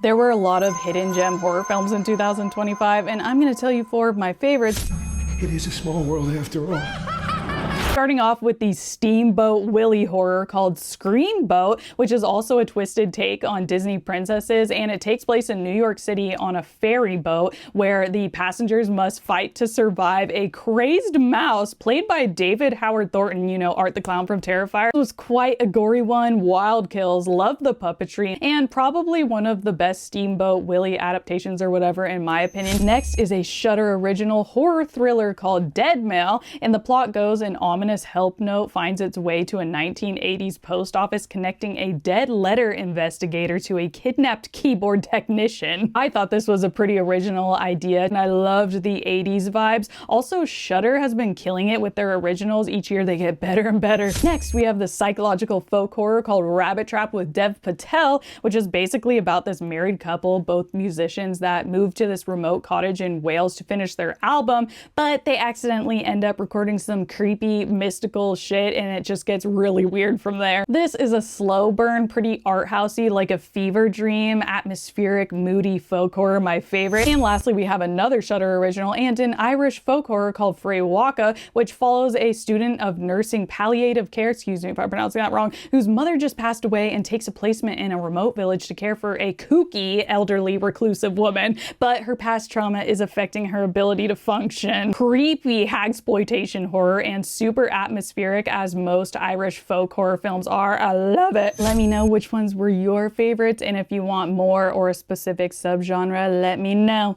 There were a lot of hidden gem horror films in 2025, and I'm going to tell you four of my favorites. It is a small world after all. Starting off with the Steamboat Willie horror called Screamboat, which is also a twisted take on Disney princesses, and it takes place in New York City on a ferry boat where the passengers must fight to survive a crazed mouse played by David Howard Thornton, you know, Art the Clown from Terrifier. It was quite a gory one, wild kills, loved the puppetry, and probably one of the best Steamboat Willie adaptations or whatever in my opinion. Next is a Shudder original horror thriller called Dead Mail, and the plot goes an ominous help note finds its way to a 1980s post office connecting a dead letter investigator to a kidnapped keyboard technician. I thought this was a pretty original idea and I loved the 80s vibes. Also, Shudder has been killing it with their originals. Each year they get better and better. Next, we have the psychological folk horror called Rabbit Trap with Dev Patel, which is basically about this married couple, both musicians, that moved to this remote cottage in Wales to finish their album, but they accidentally end up recording some creepy mystical shit and it just gets really weird from there. This is a slow burn, pretty art housey, like a fever dream, atmospheric, moody folk horror, my favorite. And lastly, we have another Shudder original and an Irish folk horror called Frey Waka, which follows a student of nursing palliative care, excuse me if I'm pronouncing that wrong, whose mother just passed away and takes a placement in a remote village to care for a kooky, elderly, reclusive woman, but her past trauma is affecting her ability to function. Creepy hagsploitation horror and super atmospheric as most Irish folk horror films are. I love it. Let me know which ones were your favorites, and if you want more or a specific subgenre, let me know.